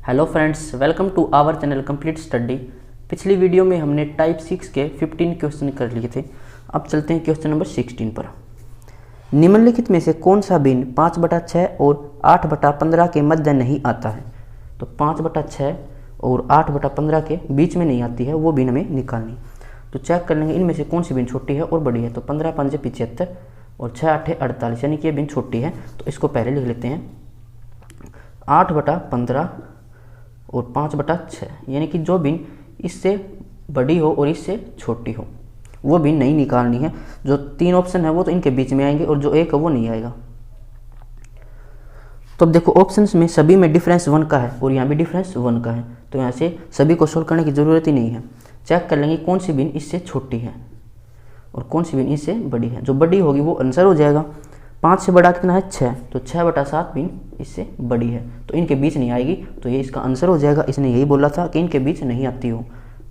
Hello friends, welcome to our channel complete study. पिछली video में हमने टाइप 6 के 15 क्वेश्चन कर लिए थे। अब चलते हैं क्वेश्चन नंबर 16 पर। निम्नलिखित में से कौन सा भिन्न 5/6 और 8/15 के मध्य नहीं आता है? तो 5/6 और 8/15 के बीच में नहीं आती है, वो भिन्न हमें निकालनी। तो चेक कर लेंगे इनमें से कौन सी भिन्न छोटी है और बड़ी है। तो 15 × 5 = 75 और 6 × 8 = 48, यानी कि ये भिन्न छोटी है। तो इसको पहले लिख लेते हैं 8/15 और 5/6, यानी कि जो भिन्न इससे बड़ी हो और इससे छोटी हो वो भिन्न नहीं निकालनी है। जो 3 ऑप्शन है वो तो इनके बीच में आएंगे और जो एक है वो नहीं आएगा। तो अब देखो ऑप्शंस में सभी में डिफरेंस 1 का है और यहाँ भी डिफरेंस 1 का है, तो यहाँ से सभी को सोल्व करने की ज़रूरत ही नहीं है। चेक कर लेंगे कौन सी भिन्न इससे छोटी है और कौन सी भिन्न इससे बड़ी है। जो बड़ी होगी वो आंसर हो जाएगा। 5 से बड़ा कितना है 6, तो 6/7 भिन्न इससे बड़ी है, तो इनके बीच नहीं आएगी, तो ये इसका आंसर हो जाएगा। इसने यही बोला था कि इनके बीच नहीं आती हो।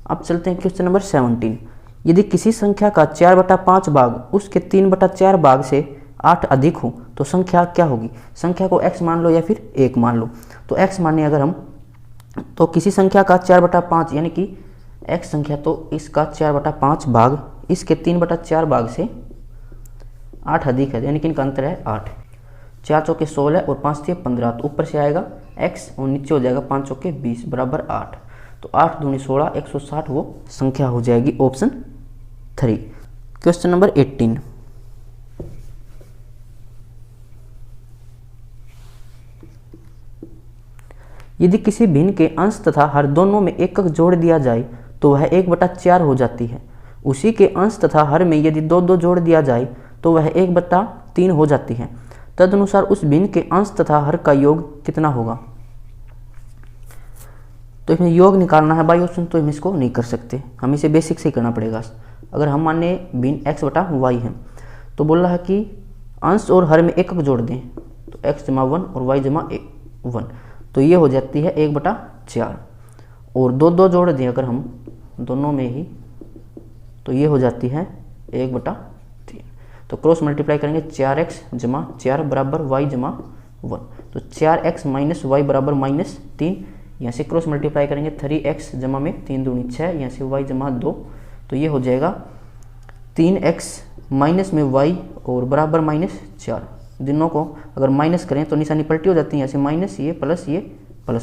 अब चलते हैं क्वेश्चन नंबर 17। यदि किसी संख्या का 4/5 भाग उसके 3/4 भाग से 8 अधिक हो तो संख्या क्या होगी? संख्या को x मान लो या फिर 1 मान लो। तो x माने अगर हम, तो किसी संख्या का 4/5 यानी कि x संख्या, तो इसका 4/5 भाग इसके 3/4 भाग से 8 अधिक है, यानी कि इनका अंतर है 8। 4 चौके 16 और 5 × 15, तो ऊपर से आएगा x और नीचे हो जाएगा 5 चौके 20 बराबर 8। तो 8 दूनी 16, 160 वो संख्या हो जाएगी ऑप्शन 3। Question number 18। यदि किसी भिन्न के अंश तथा हर दोनों में एकक जोड़ दिया जाए तो वह 1/4 हो जाती है। उसी के अंश तथा हर में यदि 2 जोड़ दिया जाए तो वह 1/3 हो जाती है। तदनुसार उस भिन्न के अंश तथा हर का योग कितना होगा? तो इसमें योग निकालना है बाई ऑप्शन, तो हम इसको नहीं कर सकते, हम इसे बेसिक से ही करना पड़ेगा। अगर हम माने भिन्न x/y है तो बोल रहा है कि अंश और हर में एकक जोड़ दें, तो x = 1 और y = 1, तो ये हो जाती है 1/4। और 2 जोड़ दें अगर हम दोनों में ही, तो ये हो जाती है 1/3। तो क्रॉस मल्टीप्लाई करेंगे 4x = 4 बराबर y = 1, तो 4x - y बराबर -3। यहाँ से क्रॉस मल्टीप्लाई करेंगे 3x जमा में 3 दूनी 6, यहाँ से y = 2, तो ये हो जाएगा 3x माइनस में y और बराबर -4। दोनों को अगर माइनस करें तो निशानी पलटी हो जाती है, यहाँ से माइनस ये प्लस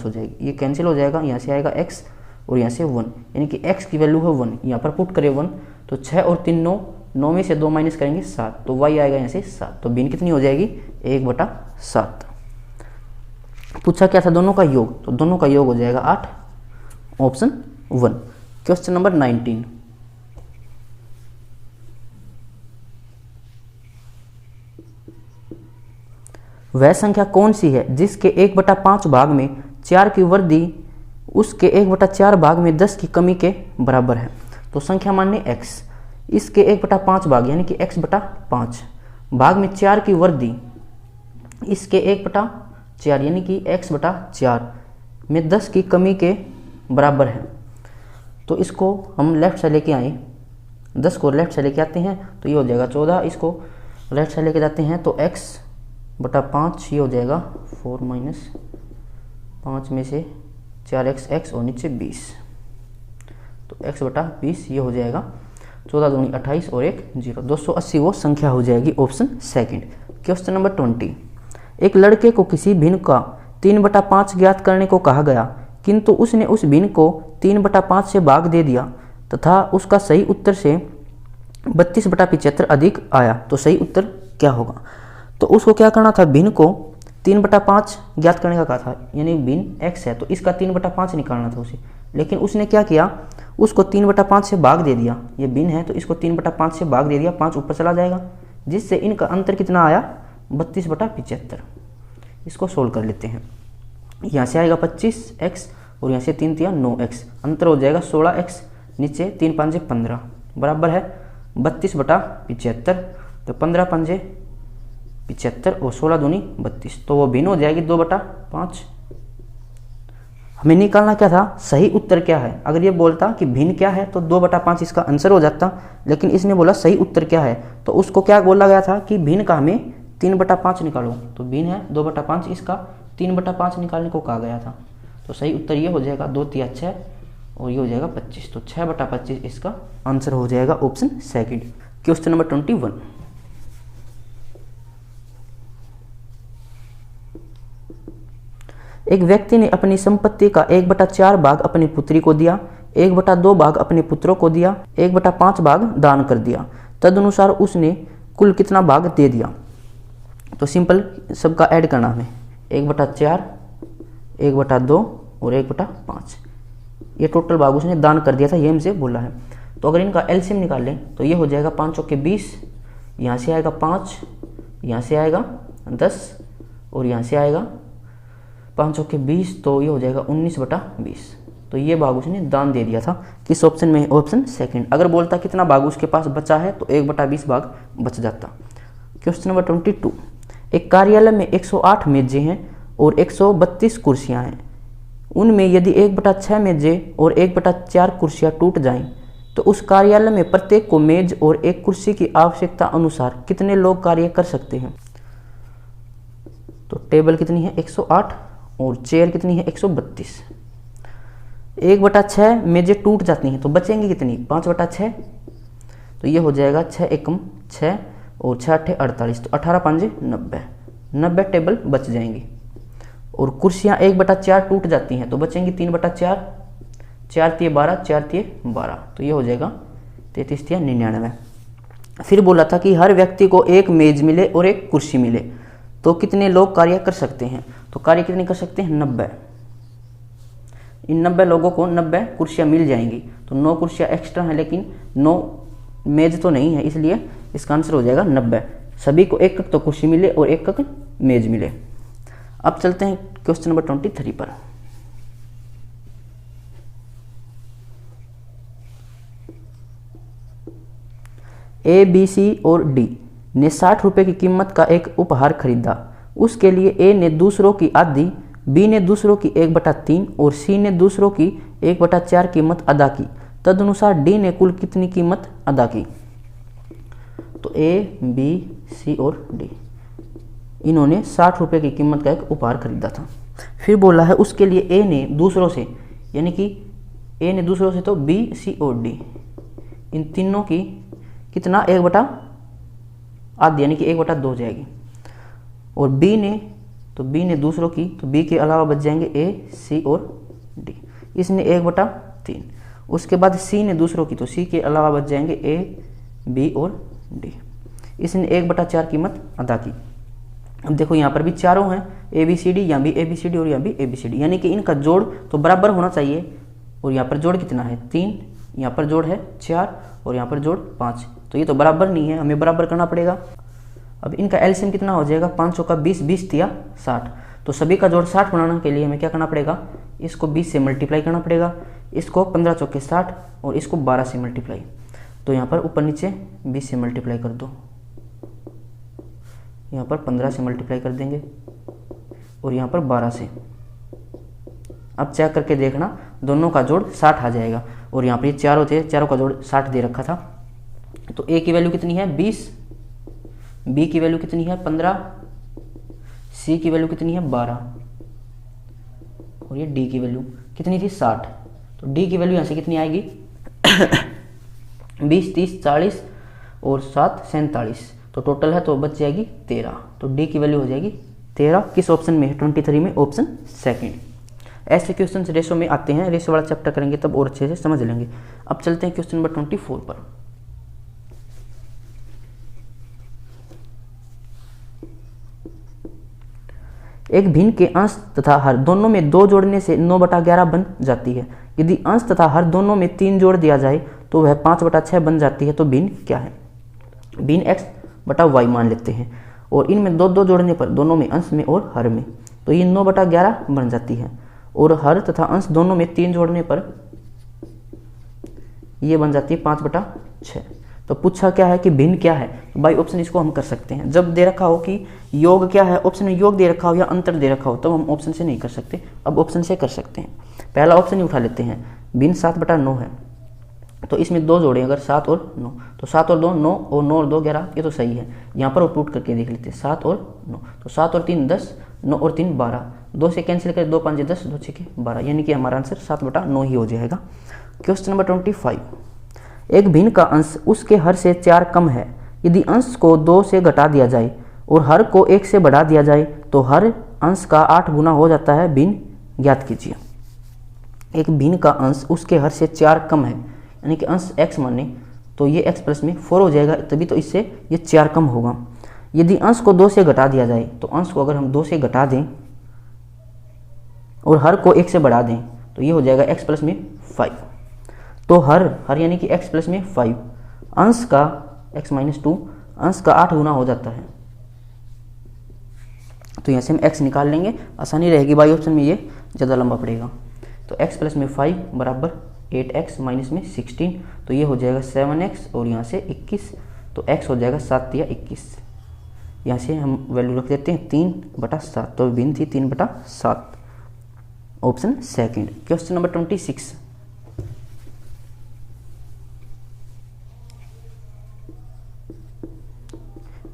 हो जाएगी, ये कैंसिल हो जाएगा। यहाँ से आएगा x और यहाँ से 1, यानी कि x की वैल्यू है 1, यहाँ पर पुट करें 1, तो 6 और 3 9 में से 2 माइनस करेंगे 7, तो y आएगा यहाँ से 7, तो भिन्न कितनी हो जाएगी 1/7। पूछा क्या था? दोनों का योग, तो दोनों का योग हो जाएगा 8, ऑप्शन 1। Question number 19। वह संख्या कौन सी है जिसके 1/5 भाग में 4 की वृद्धि उसके 1/4 भाग में 10 की कमी के बराबर है? तो संख्या मान्य x, इसके 1/5 भाग यानी कि x/5 भाग में 4 की वृद्धि इसके 1/4 यानी कि x/4 में 10 की कमी के बराबर है। तो इसको हम लेफ्ट से लेके आए, 10 को लेफ्ट से लेके आते हैं तो ये हो जाएगा 14, इसको लेफ्ट से लेके जाते हैं तो x/5 ये हो जाएगा 4 - 5 में से 4x और नीचे 20, तो x/20 ये हो जाएगा 14 दूनी 28 और 1 0, 280 वो संख्या हो जाएगी ऑप्शन 2। Question number 20। एक लड़के को किसी भिन्न का 3/5 ज्ञात करने को कहा गया, किंतु उसने उस भिन्न को 3/5 से भाग दे दिया तथा उसका सही उत्तर से 32/75 अधिक आया, तो सही उत्तर क्या होगा? तो उसको क्या करना था? भिन्न को 3/5 ज्ञात करने का कहा था, यानी भिन्न x है तो इसका 3/5 निकालना था उसे, लेकिन उसने क्या किया? उसको 3/5 से भाग दे दिया। ये भिन्न है तो इसको 3/5 से भाग दे दिया, 5 ऊपर चला जाएगा, जिससे इनका अंतर कितना आया 32/75। इसको सोल्व कर लेते हैं। यहाँ से आएगा 25x और यहाँ से 3 × 3 = 9x, अंतर हो जाएगा 16x, नीचे 3 × 5 = 15 बराबर है 32/75। तो 15 × 5 = 75 और 16 दूनी 32, तो वो भिन्न हो जाएगी 2/5। हमें निकालना क्या था? सही उत्तर क्या है। अगर ये बोलता कि भिन्न क्या है तो 2/5 इसका आंसर हो जाता, लेकिन इसने बोला सही उत्तर क्या है, तो उसको क्या बोला गया था कि भिन्न का हमें 3/5 निकालो। तो भिन्न है 2/5, इसका 3/5 निकालने को कहा गया था। तो सही उत्तर ये हो जाएगा 2 तिया 6 और ये हो जाएगा 25। तो 6/25 इसका आंसर हो जाएगा ऑप्शन सेकंड। Question number 21। एक व्यक्ति ने अपनी संपत्ति का 1/4 भाग अपनी पुत्री को दिया, 1/2 भाग अपने पुत्रों को दिया, 1/5 भाग दान कर दिया। तदनुसार उसने कुल कितना भाग दे दिया? तो सिंपल सबका ऐड करना हमें, 1/4, 1/2 और 1/5। ये टोटल भाग उसने दान कर दिया था, ये हमसे बोला है। तो अगर इनका एलसीएम निकाल लें तो ये हो जाएगा 5 चौके 20, यहाँ से आएगा 5, यहाँ से आएगा 10 और यहाँ से आएगा 5 चौके 20, तो ये हो जाएगा 19/20। तो ये भाग उसने दान दे दिया था। किस ऑप्शन में? Option second. अगर बोलता कितना भाग उसके पास बचा है तो 1/20 भाग बच जाता। Question number 22। एक कार्यालय में 108 मेजें हैं और 132 कुर्सियां हैं। उनमें यदि 1/6 मेजें और 1/4 कुर्सियां टूट जाएं तो उस कार्यालय में प्रत्येक को मेज और एक कुर्सी की आवश्यकता अनुसार कितने लोग कार्य कर सकते हैं? तो टेबल कितनी है? 108 और चेयर कितनी है? 132। 1/6 मेजें टूट जाती हैं तो बचेंगी कितनी? 5/6। तो ये हो जाएगा 6 एकम 6 और 6 8 48, तो 18 5 90, 90 टेबल बच जाएंगी। और कुर्सियाँ 1/4 टूट जाती हैं तो बचेंगी 3/4, 4 तिये 12, 4 तिये 12, तो ये हो जाएगा 33 तिया 99। फिर बोला था कि हर व्यक्ति को एक मेज मिले और एक कुर्सी मिले तो कितने लोग कार्य कर सकते हैं? तो कार्य कितने कर सकते हैं? 90। इन 90 लोगों को 90 कुर्सियाँ मिल जाएंगी। तो 9 कुर्सियाँ एक्स्ट्रा हैं लेकिन 9 मेज तो नहीं है, इसलिए इसका आंसर हो जाएगा 90। सभी को एक तो कुर्सी मिले और एक मेज मिले। अब चलते हैं क्वेश्चन नंबर 23 पर। ए, बी, सी और डी ने 60 रुपये की कीमत का एक उपहार खरीदा। उसके लिए ए ने दूसरों की आधी, बी ने दूसरों की 1/3 और सी ने दूसरों की 1/4 कीमत अदा की। तदनुसार डी ने कुल कितनी कीमत अदा की? तो ए, बी, सी और डी इन्होंने 60 रुपये की कीमत का एक उपहार खरीदा था। फिर बोला है उसके लिए ए ने दूसरों से, यानी कि ए ने दूसरों से तो बी, सी और डी इन तीनों की कितना? 1/8 यानी कि 1/2 जाएगी। और बी ने, तो बी ने दूसरों की, तो बी के अलावा बच जाएंगे ए, सी और डी, इसने 1/3। उसके बाद सी ने दूसरों की, तो सी के अलावा बच जाएंगे ए, बी और डी, इसने 1/4 कीमत अदा की। अब देखो यहाँ पर भी चारों हैं, ए बी सी डी, यहाँ भी ए बी सी डी और यहाँ भी ए बी सी डी, यानी कि इनका जोड़ तो बराबर होना चाहिए। और यहाँ पर जोड़ कितना है? 3, यहाँ पर जोड़ है 4 और यहाँ पर जोड़ 5, तो ये तो बराबर नहीं है, हमें बराबर करना पड़ेगा। अब इनका एलसीएम कितना हो जाएगा? 5 चौका 20, 20 तिया 60, तो सभी का जोड़ 60 बनाने के लिए हमें क्या करना पड़ेगा? इसको 20 से मल्टीप्लाई करना पड़ेगा, इसको 15 चौके 60 और इसको 12 से मल्टीप्लाई। तो यहाँ पर ऊपर नीचे 20 से मल्टीप्लाई कर दो, यहाँ पर 15 से मल्टीप्लाई कर देंगे और यहाँ पर 12 से। अब चेक करके देखना, दोनों का जोड़ 60 आ जाएगा। और यहाँ पर ये चारों थे, चारों का जोड़ 60 दे रखा था। तो ए की वैल्यू कितनी है? 20, बी की वैल्यू कितनी है? 15, सी की वैल्यू कितनी है? 12 और ये डी की वैल्यू कितनी थी? 60। तो डी की वैल्यू यहाँ से कितनी आएगी? 20, 30, 40 और 7 47, तो टोटल है तो बच जाएगी 13। तो डी की वैल्यू हो जाएगी 13। किस ऑप्शन में है? 23 में, ऑप्शन सेकंड। ऐसे क्वेश्चन रेशो में आते हैं, रेशो वाला चैप्टर करेंगे तब और अच्छे से समझ लेंगे। अब चलते हैं क्वेश्चन नंबर 24 पर। एक भिन्न के अंश तथा हर दोनों में 2 जोड़ने से 9/11 बन जाती है। यदि अंश तथा हर दोनों में 3 जोड़ दिया जाए तो वह 5/6 बन जाती है। तो भिन्न क्या है? भिन्न x/y मान लेते हैं और इनमें 2 जोड़ने पर दोनों में, अंश में और हर में, तो ये 9/11 बन जाती है। और हर तथा अंश दोनों में 3 जोड़ने पर ये बन जाती है 5/6। तो पूछा क्या है कि भिन्न क्या है? बाई ऑप्शन इसको हम कर सकते हैं। जब दे रखा हो कि योग क्या है, ऑप्शन में योग दे रखा हो या अंतर दे रखा हो, तब हम ऑप्शन से नहीं कर सकते, अब ऑप्शन से कर सकते हैं। पहला ऑप्शन ही उठा लेते हैं, भिन्न 7/9 है, तो इसमें 2 जोड़े अगर 7 और 9, तो 7 और 2 9 और 9 और 2 11, ये तो सही है। यहाँ पर और पुट करके देख लेते हैं 7 और 9, तो 7 और 3 10, 9 और 3 12, 2 से कैंसिल करें 2 5 10, 2 6 12, यानी कि हमारा आंसर 7/9 ही हो जाएगा। क्वेश्चन नंबर 25, एक भिन्न का अंश उसके हर से 4 कम है। यदि अंश को 2 से घटा दिया जाए और हर को 1 से बढ़ा दिया जाए तो हर अंश का 8 गुना हो जाता है। भिन्न ज्ञात कीजिए। एक भिन्न का अंश उसके हर से 4 कम है, यानी कि अंश x माने तो ये x प्लस में 4 हो जाएगा, तभी तो इससे ये 4 कम होगा। यदि अंश को 2 से घटा दिया जाए तो अंश को अगर हम 2 से घटा दें और हर को 1 से बढ़ा दें तो ये हो जाएगा x प्लस में 5। तो हर यानी कि x प्लस में 5, अंश का x माइनस 2, अंश का 8 गुना हो जाता है। तो यहाँ से हम x निकाल लेंगे, आसानी रहेगी। बाई ऑप्शन में ये ज़्यादा लंबा पड़ेगा। तो x प्लस में 5 बराबर 8x माइनस में 16, तो ये हो जाएगा 7x और यहाँ से 21, तो x हो जाएगा 7 या 21। यहाँ से हम वैल्यू रख देते हैं 3/7, तो भिन्न थी 3/7, ऑप्शन सेकंड। क्वेश्चन नंबर 26,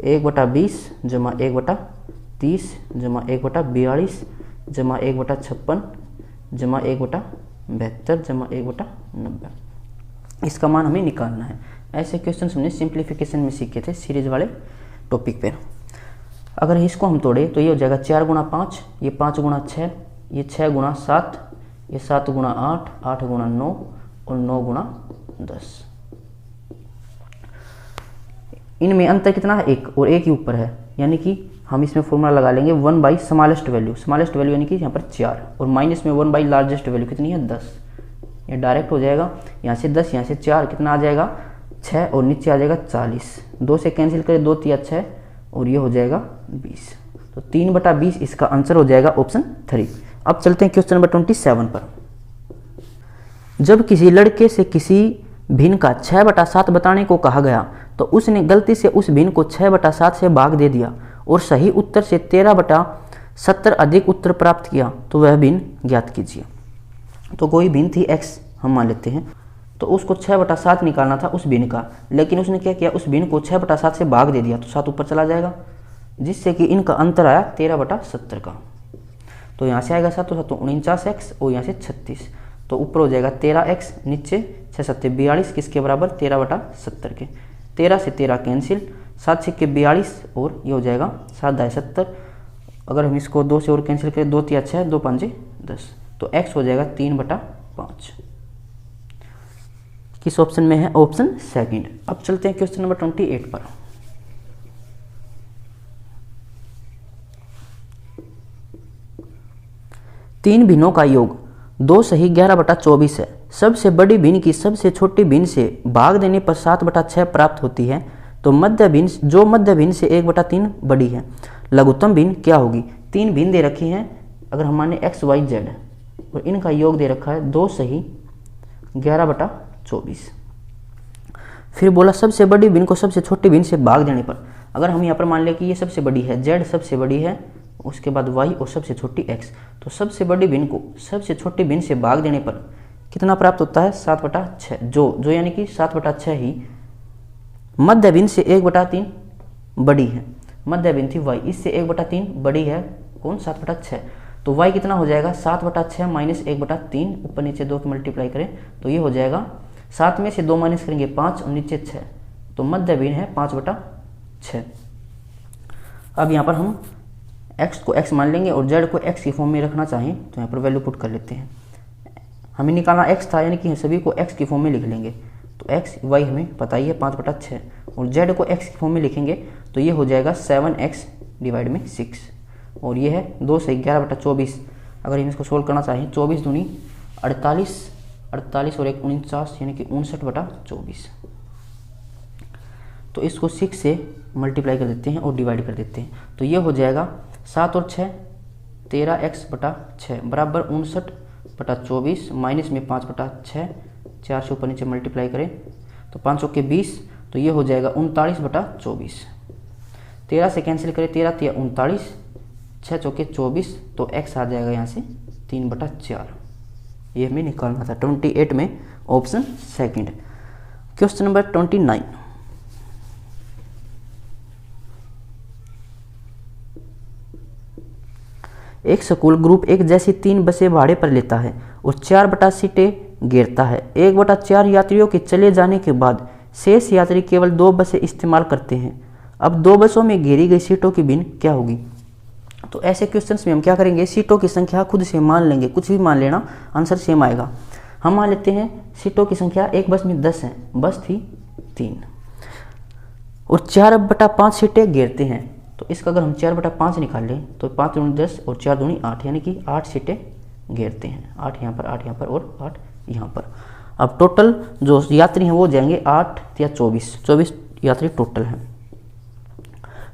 एक बटा 20 जमा 1/30 जमा 1/42 जमा 1/56 जमा 1/72 जमा 1/90, इसका मान हमें निकालना है। ऐसे क्वेश्चन हमने सिंप्लीफिकेशन में सीखे थे सीरीज वाले टॉपिक पे। अगर इसको हम तोड़े तो ये हो जाएगा 4 गुणा 5, ये 5 गुणा 6, ये 6 गुणा 7, ये 7 गुणा 8, 8 गुणा 9 और 9 गुणा 10। इनमें अंतर कितना है? 1, और 1 ही ऊपर है, यानी कि हम इसमें फॉर्मूला लगा लेंगे 1 by smallest value. Smallest value यानी कि यहाँ पर 4, और माइनस में 1 बाई लार्जेस्ट वैल्यू कितनी है? 10। ये डायरेक्ट हो जाएगा, यहाँ से 10, यहाँ से 4, कितना आ जाएगा? 6, और नीचे आ जाएगा 40। 2 से कैंसिल करें, 2 3 6, और ये हो जाएगा 20। तो 3/20 इसका आंसर हो जाएगा ऑप्शन 3। अब चलते हैं क्वेश्चन नंबर 27 पर। जब किसी लड़के से किसी भिन्न का 6/7 बताने को कहा गया तो उसने गलती से उस भिन्न को 6/7 से भाग दे दिया और सही उत्तर से 13/70 अधिक उत्तर प्राप्त किया, तो वह भिन्न ज्ञात कीजिए। तो कोई भिन्न थी x हम मान लेते हैं, तो उसको 6/7 निकालना था उस भिन्न का, लेकिन उसने क्या किया? उस भिन्न को 6/7 से भाग दे दिया, तो 7 ऊपर चला जाएगा, जिससे कि इनका अंतर आया 13/70 का। तो यहाँ से आएगा 7 तो 49x और यहाँ से 36, तो ऊपर हो जाएगा 13x, नीचे 6 7 42, किसके बराबर? 13/70 के। 13 से 13 कैंसिल, 7 6 42, और ये हो जाएगा 7 दाई 70। अगर हम इसको 2 से और कैंसिल करें, 2 3 6, 2 5 10, तो x हो जाएगा 3/5। किस ऑप्शन में है? Option second. अब चलते हैं क्वेश्चन नंबर 28 पर। तीन भिन्नों का योग 2 सही 11/24 है। सबसे बड़ी भिन्न की सबसे छोटी भिन्न से भाग देने पर 7/6 प्राप्त होती है, तो मध्य भिन्न जो मध्य भिन्न से 1/3 बड़ी है, लघुत्तम भिन्न क्या होगी? 3 भिन्न दे रखी हैं, अगर हम माने x y z, और इनका योग दे रखा है 2 सही 11/24। फिर बोला सबसे बड़ी भिन्न को सबसे छोटी भिन्न से भाग देने पर, अगर हम यहाँ पर मान लें कि ये सबसे बड़ी है z, सबसे बड़ी है, उसके बाद y और सबसे छोटी x, तो सबसे बड़ी भिन्न को सबसे छोटी भिन्न से भाग देने पर कितना प्राप्त होता है? 7/6, जो यानी कि 7/6 ही मध्य भिन्न से 1/3 बड़ी है। मध्य भिन्न थी y, इससे 1/3 बड़ी है कौन? 7/6, तो y कितना हो जाएगा? 7/6 माइनस 1/3, ऊपर नीचे 2 की मल्टीप्लाई करें तो ये हो जाएगा 7 में से 2 माइनस करेंगे 5 और नीचे 6, तो मध्य भिन्न है 5/6। अब यहाँ पर हम x को x मान लेंगे और z को x की फॉर्म में रखना चाहें तो यहाँ पर वैल्यू पुट कर लेते हैं। हमें निकालना x था, यानी कि सभी को x की फॉर्म में लिख लेंगे, तो x y हमें पता ही है 5/6, और z को x की फॉर्म में लिखेंगे तो ये हो जाएगा 7x डिवाइड में 6, और ये है 2 से 11/24। अगर हम इसको सोल्व करना चाहें, 24 दूनी 48, 48 और 1 49, यानी कि 59/24। तो इसको 6 से मल्टीप्लाई कर देते हैं और डिवाइड कर देते हैं, तो ये हो जाएगा 7 और 6 13x/6 बराबर 59/24 माइनस में 5/6, 4 से ऊपर नीचे मल्टीप्लाई करें तो 5 के 20, तो ये हो जाएगा 39/24। 13 से कैंसिल करें, 13 3 39, 6 चौके 24, तो x आ जाएगा यहाँ से 3/4। ये हमें निकालना था 28 में, ऑप्शन सेकंड। Question number 29। एक स्कूल ग्रुप एक जैसी 3 बसें भाड़े पर लेता है और 4 बटा सीटें घेरता है। 1 बटा 4 यात्रियों के चले जाने के बाद शेष यात्री केवल 2 बसें इस्तेमाल करते हैं। अब 2 बसों में घेरी गई सीटों की भिन्न क्या होगी? तो ऐसे क्वेश्चंस में हम क्या करेंगे, सीटों की संख्या खुद से मान लेंगे, कुछ भी मान लेना, आंसर सेम आएगा। हम मान लेते हैं सीटों की संख्या एक बस में 10 है, बस थी 3 और 4 बटा 5 सीटें घेरते हैं। तो इसका अगर हम 4 बटा 5 निकाल लें तो 5 दूनी 10 और 4 दूनी 8, यानी कि 8 सीटें घेरते हैं। 8 यहाँ पर, 8 यहाँ पर और 8 यहाँ पर। अब टोटल जो यात्री हैं वो जाएंगे 8 या 24 यात्री टोटल हैं।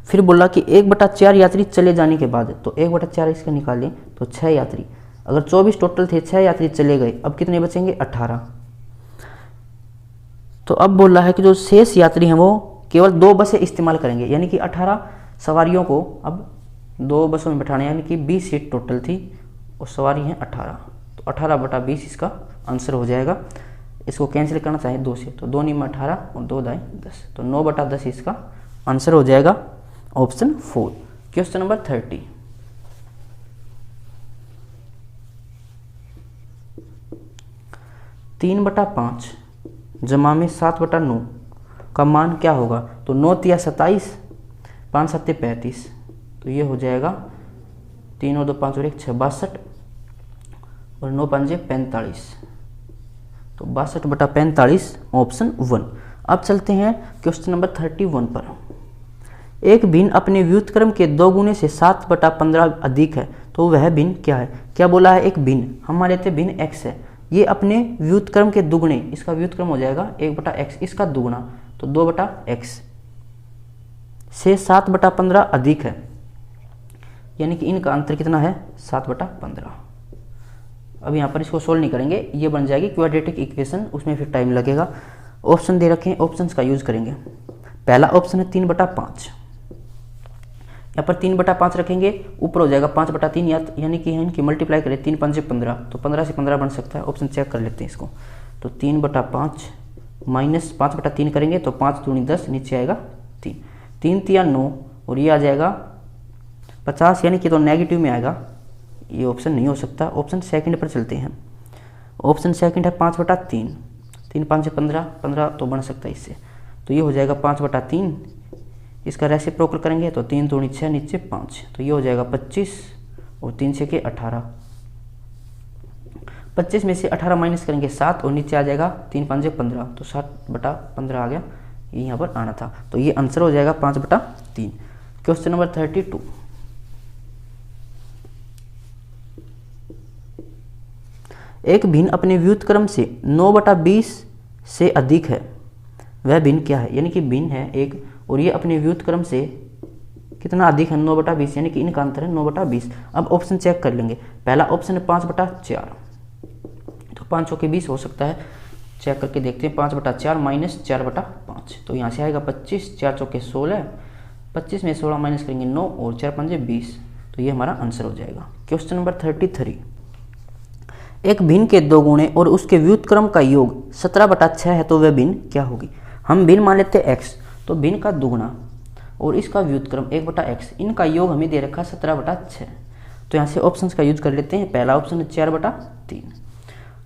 फिर बोला कि 1 बटा 4 यात्री चले जाने के बाद, तो 1 बटा 4 इसका निकालें तो 6 यात्री। अगर 24 टोटल थे, 6 यात्री चले गए, अब कितने बचेंगे? 18। तो अब बोल रहा है कि जो शेष यात्री हैं वो केवल 2 बसें इस्तेमाल करेंगे, यानी कि 18 सवारियों को अब 2 बसों में बैठाना, यानी कि 20 सीट टोटल थी और सवारी हैं 18। तो 18 बटा 20 इसका आंसर हो जाएगा। इसको कैंसिल करना चाहें 2 से, तो 2 नीम 18 और 2 दाएं 10, तो 9 बटा 10 इसका आंसर हो जाएगा, ऑप्शन 4। Question number 30। तीन बटा 5 जमा में 7 बटा 9 का मान क्या होगा? तो 9 तिया 27, 5 7 35, तो ये हो जाएगा 3 और 2 5 और 1 6 62 और 9 5 45, तो 62 बटा 45 ऑप्शन 1। अब चलते हैं क्वेश्चन नंबर 31 पर। एक भिन्न अपने व्युत्क्रम के 2 गुने से 7 बटा 15 अधिक है, तो वह भिन्न क्या है? क्या बोला है? एक भिन्न, हम मान लेते हैं भिन्न x है, ये अपने व्युत्क्रम के दुगुने, इसका व्युत्क्रम हो जाएगा 1 बटा x, इसका दुगुना तो 2 बटा x से 7 बटा 15 अधिक है, यानी कि इनका अंतर कितना है? 7 बटा 15। अब यहाँ पर इसको सोल्व नहीं करेंगे, ये बन जाएगी क्वाड्रेटिक इक्वेशन, उसमें फिर टाइम लगेगा। ऑप्शन दे रखे हैं, ऑप्शंस का यूज करेंगे। पहला ऑप्शन है 3 बटा 5, यहाँ पर 3 बटा 5 रखेंगे, ऊपर हो जाएगा 5 बटा 3, यानी कि इनकी मल्टीप्लाई करें 3 5 15, तो 15 से 15 बन सकता है। ऑप्शन चेक कर लेते हैं इसको, तो 3 बटा 5 माइनस 5 बटा 3 करेंगे तो 5 दूनी 10, नीचे आएगा 3, 3 तिया 9 और ये आ जाएगा 50, यानी कि तो नेगेटिव में आएगा, ये ऑप्शन नहीं हो सकता। ऑप्शन सेकंड पर चलते हैं। ऑप्शन सेकंड है 5 बटा 3, 3 5 से 15, 15 तो बन सकता है इससे, तो ये हो जाएगा 5 बटा 3, इसका रेसिप्रोकल करेंगे तो 3 दूनी 6, नीचे 5, तो ये हो जाएगा 25 और 3 6 के 18, 25 में से 18 माइनस करेंगे 7 और नीचे आ जाएगा 3 5 15, तो 7 बटा 15 आ गया, ये यहाँ पर आना था, तो ये आंसर हो जाएगा 5 बटा 3। Question number 32। एक भिन्न अपने व्युत्क्रम से 9 बटा 20 से अधिक है, वह भिन्न क्या है? यानी कि भिन्न है एक और ये अपने व्युत्क्रम से कितना अधिक है? 9 बटा 20, यानी कि इनका अंतर है 9 बटा 20। अब ऑप्शन चेक कर लेंगे। पहला ऑप्शन है 5 बटा 4, तो 5 चौके 20 हो सकता है, चेक करके देखते हैं। 5 बटा 4 माइनस 4 बटा 5, तो यहाँ से आएगा 25, 4 चौके 16, 25 में 16 माइनस करेंगे 9 और 4 5 20, तो ये हमारा आंसर हो जाएगा। Question number 33। एक भिन्न के 2 गुणे और उसके व्युत्क्रम का योग 17 बटा 6 है, तो वह भिन्न क्या होगी? हम भिन्न मान लेते हैं x, तो भिन्न का दुगुना और इसका व्युत्क्रम 1 बटा x, इनका योग हमें दे रखा 17 बटा 6, तो यहाँ से ऑप्शंस का यूज कर लेते हैं। पहला ऑप्शन है 4 बटा 3,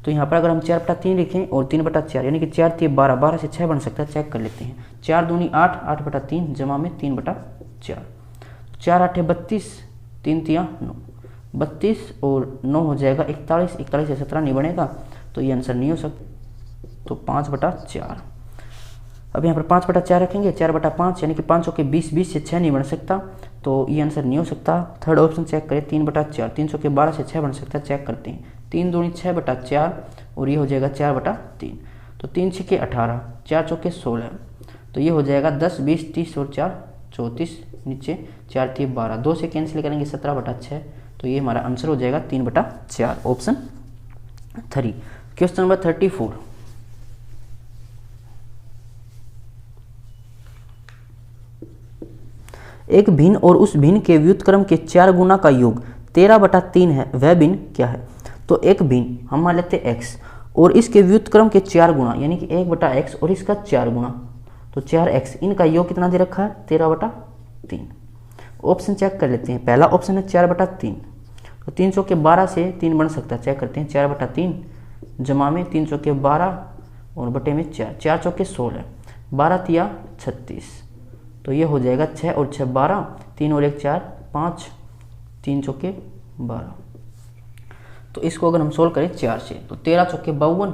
तो यहाँ पर अगर हम 4 बटा 3 लिखें और 3 बटा 4, यानी कि 4 3 12, 12 से 6 बन सकता है, चेक कर लेते हैं। 4 दूनी 8, 8 बटा 3 जमा में 3 बटा 4, 4 8 32, 3 3 9, 32 और 9 हो जाएगा 41, 41 से 17 नहीं बनेगा, तो ये आंसर नहीं हो सकता, तो 5 बटा 4। अब यहाँ पर 5 बटा 4 रखेंगे, 4 बटा 5, यानी कि 5 चौके 20, 20 से 6 नहीं बन सकता, तो ये आंसर नहीं हो सकता। थर्ड ऑप्शन चेक करें, 3 बटा 4, 3 चौके 12 से 6 बन सकता है, चेक करते हैं। 3 दूनी 6 बटा 4 और ये हो जाएगा 4 बटा 3, तो 3 6 के 18, 4 चौके 16, तो ये हो जाएगा 10 20 30 और 4 34, नीचे 4 3 12, 2 से कैंसिल करेंगे 17 बटा 6, तो ये हमारा आंसर हो जाएगा 3 बटा 4, ऑप्शन 3। Question number 34। एक भिन्न और उस भिन्न के व्युत्क्रम के 4 गुना का योग 13 बटा 3 है, वह भिन्न क्या है? तो एक भिन्न हम मान लेते हैं x और इसके व्युत्क्रम के 4 गुना, यानी कि 1 बटा x और इसका 4 गुना, तो 4x, इनका योग कितना दे रखा है? 13 बटा 3। ऑप्शन चेक कर लेते हैं। पहला ऑप्शन है 4 बटा 3, तो 3 चौके 12 से 3 बन सकता है, चेक करते हैं। 4/3 जमा में 3 चौके 12 और बटे में 4, 4 चौके 16, 12 तिया 36, तो ये हो जाएगा 6 और 6 12, 3 और 1 4 5, 3 चौके 12। तो इसको अगर हम सोल्व करें 4 से तो 13 चौके 52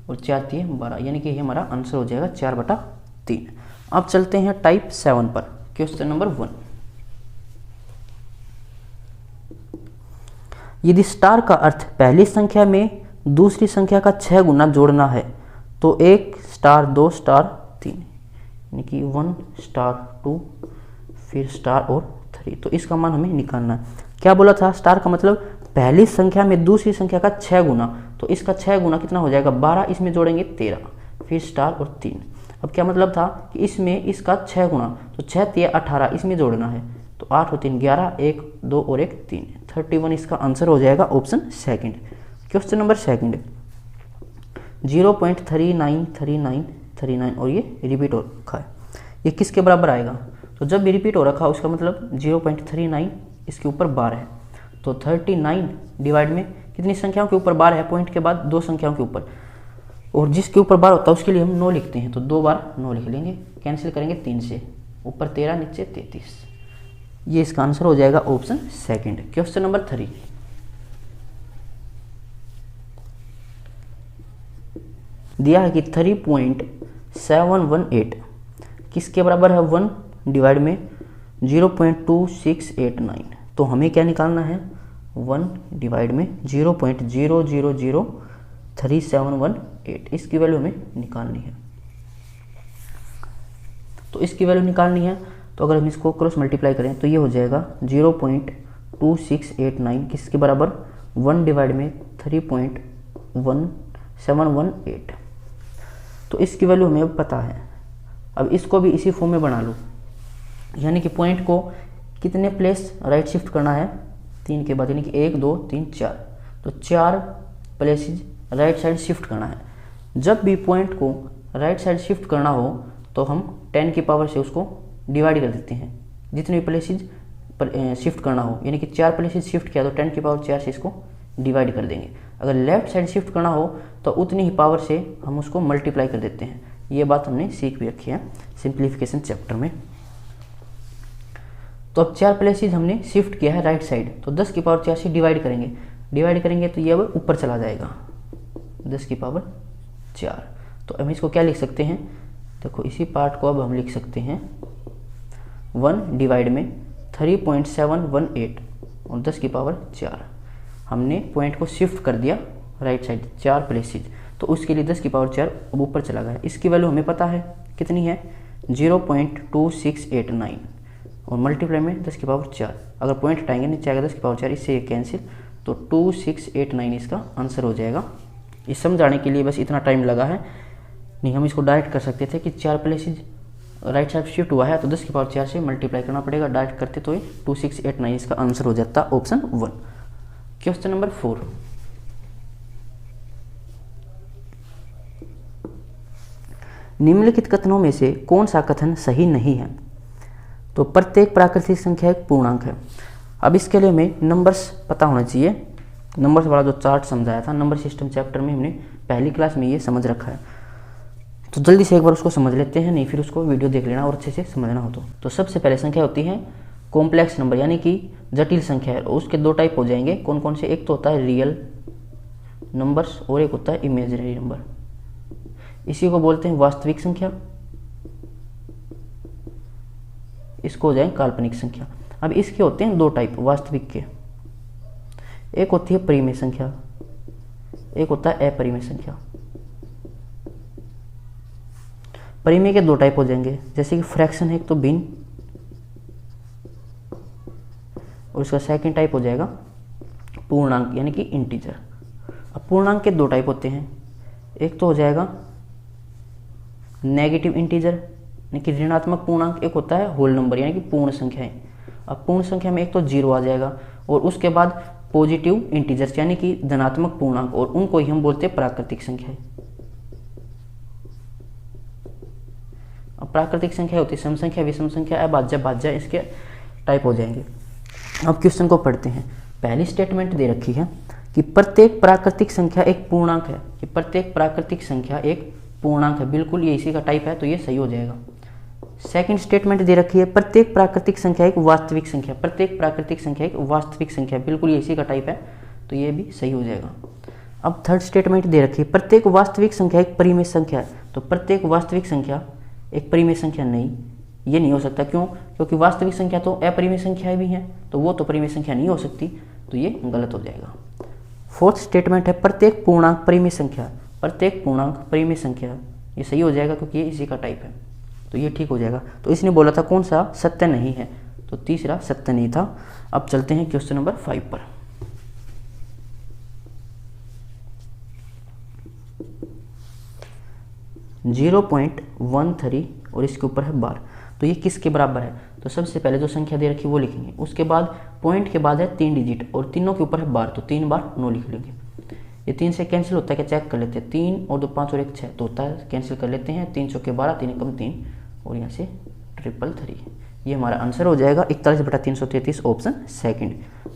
और 4 तिया 12, यानी कि ये हमारा आंसर हो जाएगा 4/3। अब चलते हैं टाइप 7 पर, क्वेश्चन नंबर 1। यदि स्टार का अर्थ पहली संख्या में दूसरी संख्या का 6 गुना जोड़ना है तो 1 स्टार 2 स्टार 3, यानी कि 1 स्टार 2 फिर स्टार और 3, तो इसका मान हमें निकालना है। क्या बोला था? स्टार का मतलब पहली संख्या में दूसरी संख्या का 6 गुना, तो इसका 6 गुना कितना हो जाएगा? 12, इसमें जोड़ेंगे 13, फिर स्टार और 3। अब क्या मतलब था कि इसमें इसका 6 गुना, तो 6 तिया 18, इसमें जोड़ना है, तो 8 और 3 11, 1 2 और 1 3, 31 इसका आंसर हो जाएगा ऑप्शन सेकंड। क्वेश्चन नंबर 2, 0.393939 और ये रिपीट हो रखा है, ये किसके बराबर आएगा? तो जब भी रिपीट हो रखा है उसका मतलब 0.39 इसके ऊपर बार है, तो 39 डिवाइड में कितनी संख्याओं के ऊपर बार है? पॉइंट के बाद 2 संख्याओं के ऊपर, और जिसके ऊपर बार होता है उसके लिए हम 9 लिखते हैं, तो 2 बार 9 लिख लेंगे, कैंसिल करेंगे 3 से, ऊपर 13 नीचे 33, ये इसका आंसर हो जाएगा ऑप्शन सेकंड। क्वेश्चन नंबर 3, दिया है कि 3.718 किसके बराबर है? 1 डिवाइड में 0.2689, तो हमें क्या निकालना है? 1 डिवाइड में 0.000378, इसकी वैल्यू हमें निकालनी है। तो इसकी वैल्यू निकालनी है, तो अगर हम इसको क्रॉस मल्टीप्लाई करें तो ये हो जाएगा 0.2689 किसके बराबर? 1 डिवाइड में 3.1718, तो इसकी वैल्यू हमें पता है। अब इसको भी इसी फॉर्म में बना लो, यानी कि पॉइंट को कितने प्लेस राइट शिफ्ट करना है? 3 के बाद, यानी कि 1 2 3 4, तो 4 प्लेसेस राइट साइड शिफ्ट करना है। जब भी पॉइंट को राइट साइड शिफ्ट करना हो तो हम 10 की पावर से उसको डिवाइड कर देते हैं, जितने भी प्लेसेस शिफ्ट करना हो, यानी कि 4 प्लेसेस शिफ्ट किया तो 10 की पावर 4 से इसको डिवाइड कर देंगे। अगर लेफ्ट साइड शिफ्ट करना हो तो उतनी ही पावर से हम उसको मल्टीप्लाई कर देते हैं। ये बात हमने सीख भी रखी है सिंप्लीफिकेशन चैप्टर में। तो अब 4 प्लेसेस हमने शिफ्ट किया है राइट साइड, तो 10 की पावर 4 से डिवाइड करेंगे तो ये अब ऊपर चला जाएगा 10 की पावर 4। तो हम इसको क्या लिख सकते हैं? देखो इसी पार्ट को अब हम लिख सकते हैं 1 डिवाइड में 3.718 और 10 की पावर 4। हमने पॉइंट को शिफ्ट कर दिया राइट साइड 4 प्लेसेस, तो उसके लिए 10 की पावर 4 अब ऊपर चला गया। इसकी वैल्यू हमें पता है कितनी है? 0.2689 और मल्टीप्लाई में 10 की पावर 4। अगर पॉइंट हटाएंगे नीचे आएगा 10 की पावर 4, इससे ये कैंसिल, तो 2689 इसका आंसर हो जाएगा। इस समझाने के लिए बस इतना टाइम लगा है, नहीं हम इसको डायरेक्ट कर सकते थे कि 4 प्लेसेस राइट साइड शिफ्ट हुआ है तो 10 की पावर 4 से मल्टीप्लाई करना पड़ेगा, डायरेक्ट करते तो ये 2689 इसका आंसर हो जाता ऑप्शन 1। क्वेश्चन नंबर 4, निम्नलिखित कथनों में से कौन सा कथन सही नहीं है? तो प्रत्येक प्राकृतिक संख्या एक पूर्णांक है। अब इसके लिए हमें नंबर्स पता होना चाहिए। नंबर्स वाला जो चार्ट समझाया था नंबर सिस्टम चैप्टर में, हमने पहली क्लास में ये समझ रखा है, तो जल्दी से एक बार उसको समझ लेते हैं, नहीं फिर उसको वीडियो देख लेना और अच्छे से समझना हो तो सबसे पहले संख्या होती है कॉम्प्लेक्स नंबर, यानी कि जटिल संख्या है। उसके 2 टाइप हो जाएंगे, कौन कौन से? एक तो होता है रियल नंबर्स और एक होता है इमेजिनरी नंबर। इसी को बोलते हैं वास्तविक संख्या, इसको हो जाए काल्पनिक संख्या। अब इसके होते हैं 2 टाइप वास्तविक के, एक होती है परिमेय संख्या, एक होता है अपरिमेय संख्या। परिमेय के 2 टाइप हो जाएंगे, जैसे कि फ्रैक्शन है एक तो भिन्न, और इसका सेकंड टाइप हो जाएगा पूर्णांक यानी कि इंटीजर। अब पूर्णांक के 2 टाइप होते हैं, एक तो हो जाएगा नेगेटिव इंटीजर यानी कि ऋणात्मक पूर्णांक, एक होता है होल नंबर यानी कि पूर्ण संख्याएं। अब पूर्ण संख्या में एक तो 0 आ जाएगा और उसके बाद पॉजिटिव इंटीजर्स यानी कि धनात्मक पूर्णांक, और उनको ही हम बोलते हैं प्राकृतिक संख्याएं। अब प्राकृतिक संख्या होती है सम संख्या, विषम संख्या, अभाज्य, भाज्य, इसके टाइप हो जाएंगे। अब क्वेश्चन को पढ़ते हैं। पहली स्टेटमेंट दे रखी है कि प्रत्येक प्राकृतिक संख्या एक पूर्णांक है, कि प्रत्येक प्राकृतिक संख्या एक पूर्णांक है, बिल्कुल ये इसी का टाइप है, तो ये सही हो जाएगा। सेकंड स्टेटमेंट दे रखी है प्रत्येक प्राकृतिक संख्या एक वास्तविक संख्या, प्रत्येक प्राकृतिक संख्या एक वास्तविक संख्या, बिल्कुल ये इसी का टाइप है, तो ये भी सही हो जाएगा। अब थर्ड स्टेटमेंट दे रखी है प्रत्येक वास्तविक संख्या एक परिमेय संख्या है, तो प्रत्येक वास्तविक संख्या एक परिमेय संख्या नहीं, ये नहीं हो सकता। क्यों? क्योंकि वास्तविक संख्या तो अपरिमेय संख्याएं भी हैं, तो वो तो परिमेय संख्या नहीं हो सकती, तो ये गलत हो जाएगा। फोर्थ स्टेटमेंट है प्रत्येक पूर्णांक परिमेय संख्या, प्रत्येक पूर्णांक परिमेय संख्या, ये सही हो जाएगा क्योंकि ये इसी का टाइप है, तो ये ठीक हो जाएगा। तो इसने बोला था कौन सा सत्य नहीं है, तो तीसरा सत्य नहीं था। अब चलते हैं क्वेश्चन नंबर 5 पर। .13 और इसके ऊपर है बार, तो ये किसके बराबर है? तो सबसे पहले जो संख्या दे रखी है वो लिखेंगे, उसके बाद पॉइंट के बाद है 3 डिजिट और तीनों के ऊपर है बार, तो 3 बार 9 लिख लेंगे। ये 3 से कैंसिल होता है क्या? चेक कर लेते हैं। 3 और 2 5 और 1 6, तो होता है, कैंसिल कर लेते हैं। 3 चौके 12, 3 कम 3 और यहाँ से 333, ये हमारा आंसर हो जाएगा 41/333, ऑप्शन सेकंड।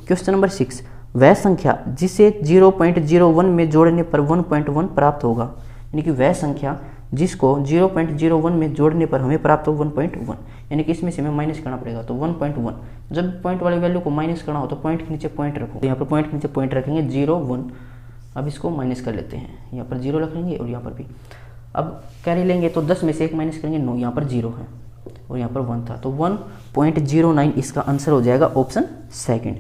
क्वेश्चन नंबर 6, वह संख्या जिसे 0.01 में जोड़ने पर 1.1 प्राप्त होगा, यानी कि वह संख्या जिसको 0.01 में जोड़ने पर हमें प्राप्त हो 1.1, यानी कि इसमें से हमें माइनस करना पड़ेगा, तो 1.1। जब पॉइंट वाली वैल्यू को माइनस करना हो तो पॉइंट के नीचे पॉइंट रखो, तो यहाँ पर पॉइंट के नीचे पॉइंट रखेंगे 0 1। अब इसको माइनस कर लेते हैं, यहाँ पर 0 रख लेंगे और यहाँ पर भी। अब कैरी लेंगे तो 10 में से 1 माइनस करेंगे 9, यहाँ पर 0 है और यहाँ पर 1 था, तो 1.09 इसका आंसर हो जाएगा, option second.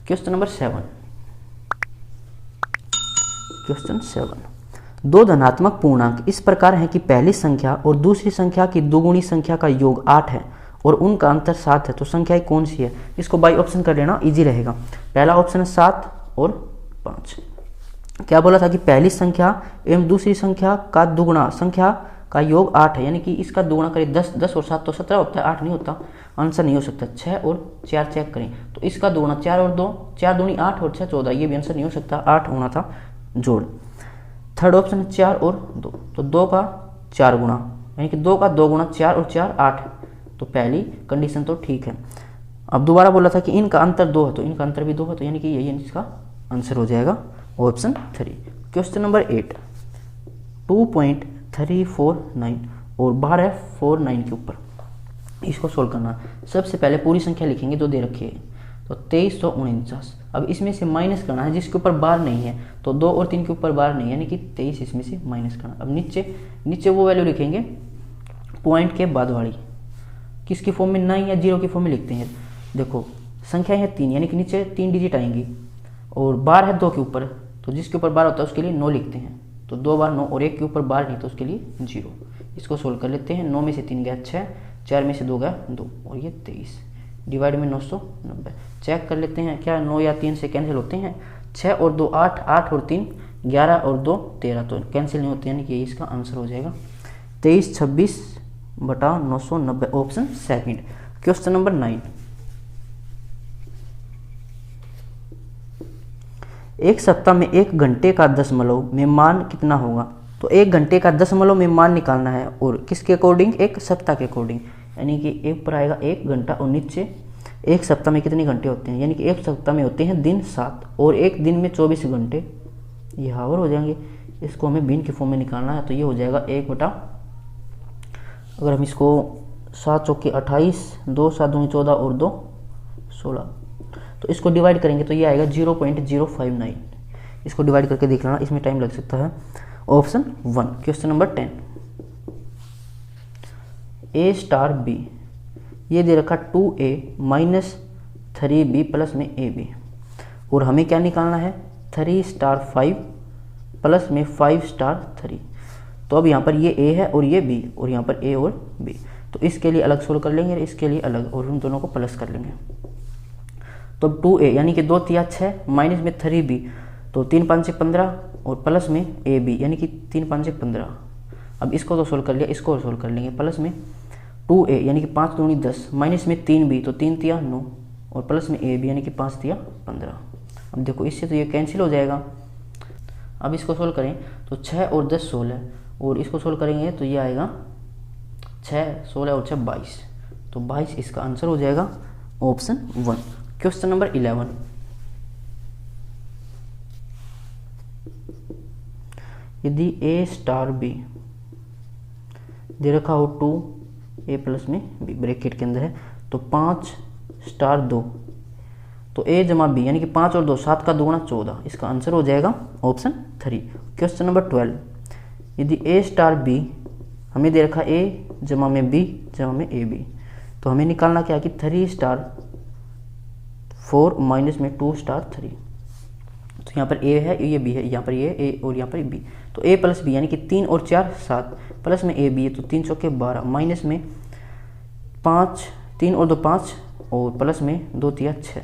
Question number 7, question 7, दो धनात्मक पूर्णांक इस प्रकार हैं कि पहली संख्या और दूसरी संख्या की दोगुनी संख्या का योग 8 है और उनका अंतर 7 है, तो संख्या कौन सी है? इसको बाई ऑप्शन कर लेना, इजी रहेगा। पहला ऑप्शन है 7 और 5। क्या बोला था कि पहली संख्या एवं दूसरी संख्या का दुगुना संख्या का योग 8 है, यानी कि इसका दुगुना करें 10 और 7 तो 17 होता है, 8 नहीं होता, आंसर नहीं हो सकता। 6 और 4 चेक करें तो इसका दुगुना 4 और 2, 4 दूनी 8 और 6 14, ये भी आंसर नहीं हो सकता, 8 होना था जोड़। थर्ड ऑप्शन है 4 और 2, तो 2 का 4 गुना, यानी कि 2 का 2 गुना 4 और 4 8, तो पहली कंडीशन तो ठीक है। अब दोबारा बोला था कि इनका अंतर 2 है, तो इनका अंतर भी 2 है, तो यानी कि यही इसका आंसर हो जाएगा, ऑप्शन 3। क्वेश्चन नंबर 8, 2.349 और बाहर है 49 के ऊपर, इसको सोल्व करना। सबसे पहले पूरी संख्या लिखेंगे जो दे रखी है, तो 2349। अब इसमें से माइनस करना है जिसके ऊपर बार नहीं है, तो 2 और 3 के ऊपर बार नहीं, यानी कि 23 इसमें से माइनस करना। अब नीचे वो वैल्यू लिखेंगे पॉइंट के बाद वाली, किसकी फॉर्म में? 9 या 0 की फॉर्म में लिखते हैं। देखो संख्या है 3, यानी कि नीचे 3 डिजिट आएंगी और बार है 2 के ऊपर, तो जिसके ऊपर बार होता है उसके लिए 9 लिखते हैं, तो 2 बार 9 और 1 के ऊपर बार नहीं, तो उसके लिए 0। इसको सोल्व कर लेते हैं। 9 में से 3 गया 6, 4 में से 2 गया 2 और ये 23, डिवाइड में 990। चेक कर लेते हैं क्या 9 या 3 से कैंसिल होते हैं? 6 और 2 8, 8 और 3 11 और 2 13, तो कैंसिल नहीं होते, यानी कि इसका आंसर हो जाएगा 2326/990, ऑप्शन सेकंड। क्वेश्चन नंबर 9, एक सप्ताह में 1 घंटे का दशमलव में मान कितना होगा? तो 1 घंटे का दशमलव में मान निकालना है, और किसके अकॉर्डिंग? एक सप्ताह के अकॉर्डिंग, यानी कि एक पर आएगा 1 घंटा और नीचे 1 सप्ताह में कितने घंटे होते हैं, यानी कि 1 सप्ताह में होते हैं दिन 7 और 1 दिन में 24 घंटे, ये हावर हो जाएंगे। इसको हमें भिन्न की फॉर्म में निकालना है, तो ये हो जाएगा 1 बटा, अगर हम इसको 7 चौके 28, 2 7 दूनी 14 और 2 16, तो इसको डिवाइड करेंगे तो ये आएगा 0.059। इसको डिवाइड करके देख लेना, इसमें टाइम लग सकता है, option 1। Question number 10, A star B, ये दे रखा 2A माइनस 3B प्लस में AB, और हमें क्या निकालना है? 3 स्टार 5 प्लस में 5 स्टार 3। तो अब यहाँ पर ये A है और ये B, और यहाँ पर A और B, तो इसके लिए अलग सोल्व कर लेंगे और इसके लिए अलग, और उन दोनों को प्लस कर लेंगे। तो 2A यानी कि 2 तिया 6 माइनस में 3B, तो 3 5 से 15 और प्लस में AB यानी कि 3 5 से 15। अब इसको तो सोल्व कर लिया, इसको सोल्व कर लेंगे। प्लस में 2A यानी कि 5 दूनी 10 माइनस में 3B, तो 3 तिया 9 और प्लस में AB यानी कि 5 तिया 15। अब देखो इससे तो ये कैंसिल हो जाएगा। अब इसको सोल्व करें तो 6 और 10 16, और इसको सोल्व करेंगे तो ये आएगा 6 16 और 6 22, तो 22 इसका आंसर हो जाएगा, ऑप्शन 1। क्वेश्चन नंबर 11, यदि ए स्टार बी दे रखा हो 2 ए प्लस में बी ब्रैकेट के अंदर है, तो 5 स्टार 2, तो ए जमा बी यानी कि 5 और 2 7 का 2 गुना 14, इसका आंसर हो जाएगा ऑप्शन 3। क्वेश्चन नंबर 12, यदि ए स्टार बी हमें दे रखा ए जमा में बी जमा में ए बी, तो हमें निकालना क्या कि 3 स्टार 4 माइनस में 2 स्टार 3, तो यहाँ पर ए है ये बी है, यहाँ पर ये ए और यहाँ पर बी, तो ए प्लस बी यानी कि 3 और 4 7 प्लस में ए बी है, तो 3 चौके 12 माइनस में 5 3 और 2 5 और प्लस में 2 3 6,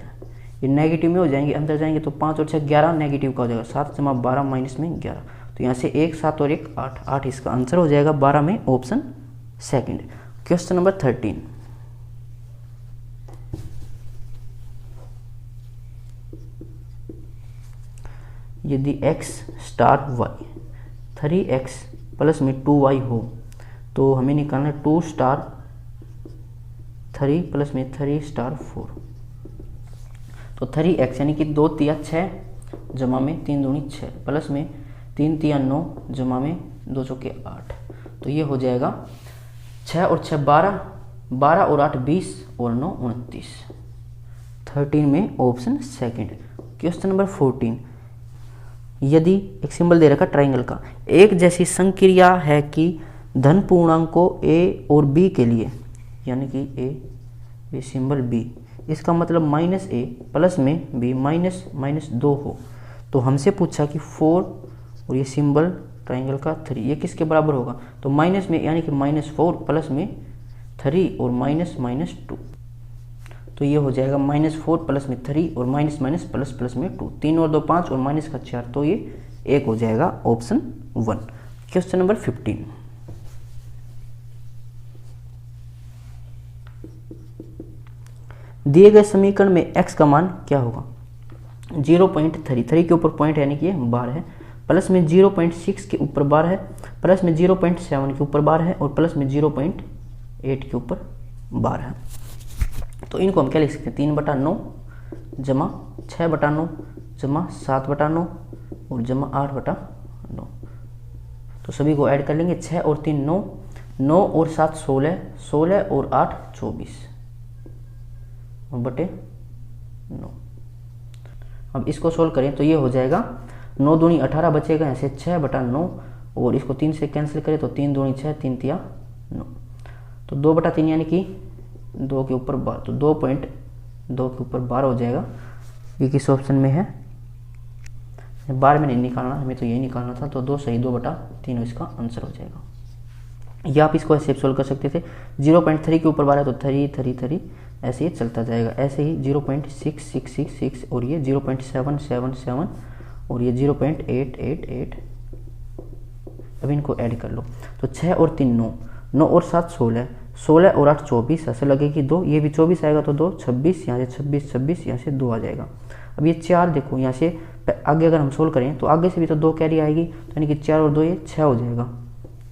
ये नेगेटिव में हो जाएंगे, अंदर जाएंगे तो 5 और 6 11 नेगेटिव का हो जाएगा, 7 जमा 12 माइनस में 11, तो यहाँ से 1 7 और 1 8 8, इसका आंसर हो जाएगा 12 में ऑप्शन सेकंड। क्वेश्चन नंबर 13, यदि x star y 3x plus में 2y हो, तो हमें निकालना है 2 स्टार 3 प्लस में 3 स्टार 4, तो 3x यानी कि 2 तिया 6 जमा में 3 दूनी 6 प्लस में 3 तिया 9 जमा में 2 चौके 8, तो ये हो जाएगा 6 और 6 12 12 और 8 20 और 9 29, 13 में ऑप्शन सेकंड। क्वेश्चन नंबर 14, यदि एक सिंबल दे रखा ट्राइंगल का, एक जैसी संक्रिया है कि धन पूर्णांकों a और b के लिए, यानी कि a ये सिंबल b, इसका मतलब माइनस a प्लस में b माइनस माइनस 2 हो, तो हमसे पूछा कि 4 और ये सिंबल ट्राइंगल का 3 ये किसके बराबर होगा, तो माइनस में यानी कि -4 प्लस में 3 और माइनस माइनस 2, तो ये हो जाएगा -4 प्लस में 3 और माइनस माइनस प्लस प्लस में 2, 3 और 2 5 और माइनस का 4, तो ये 1 हो जाएगा ऑप्शन 1। क्वेश्चन नंबर 15, दिए गए समीकरण में x का मान क्या होगा, 0.3 के ऊपर पॉइंट यानी कि ये बार है, प्लस में 0.6 के ऊपर बार है, प्लस में 0.7 के ऊपर बार है और प्लस में 0.8 के ऊपर बार है, तो इनको हम क्या लिख सकते हैं 3/9 जमा 6/9 जमा 7/9 और जमा 8/9, तो सभी को ऐड कर लेंगे, 6 और 3 9, 9 और 7 16, 16 और 8 24 और बटे 9। अब इसको सोल्व करें तो ये हो जाएगा 9 दूनी 18 बचेगा, यहाँ से 6/9 और इसको 3 से कैंसिल करें तो 3 दूनी 6 3 तिया 9, तो 2/3 यानी कि 2 के ऊपर 12, तो 2.2 के ऊपर 12 हो जाएगा, ये किस ऑप्शन में है, 12 में नहीं निकालना हमें, तो यही निकालना था, तो 2 सही 2/3 इसका आंसर हो जाएगा। या आप इसको ऐसे सोल्व कर सकते थे, 0.3 के ऊपर 12 तो 3 3 3 ऐसे ही चलता जाएगा, ऐसे ही 0.6666 और ये 0.777 और ये 0.888, अब इनको ऐड कर लो, तो 6 और 3 9, 9 और 7 16, 16 और 8 24, ऐसे लगेगी 2, ये भी 24 आएगा तो 2 26, यहाँ से 26 26, यहाँ से 2 आ जाएगा। अब ये 4 देखो, यहाँ से आगे अगर हम सोल्व करें तो आगे से भी तो 2 कैरी आएगी, तो यानी कि 4 और 2 ये 6 हो जाएगा,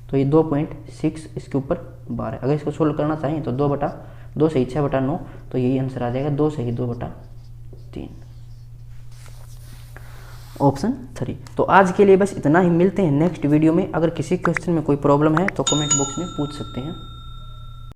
तो ये 2.6 इसके ऊपर 12। अगर इसको सोल्व करना चाहें तो 2 सही 6/9, तो यही आंसर आ जाएगा 2 सही 2/3 ऑप्शन 3। तो आज के लिए बस इतना ही, मिलते हैं नेक्स्ट वीडियो में। अगर किसी क्वेश्चन में कोई प्रॉब्लम है तो कमेंट बॉक्स में पूछ सकते हैं।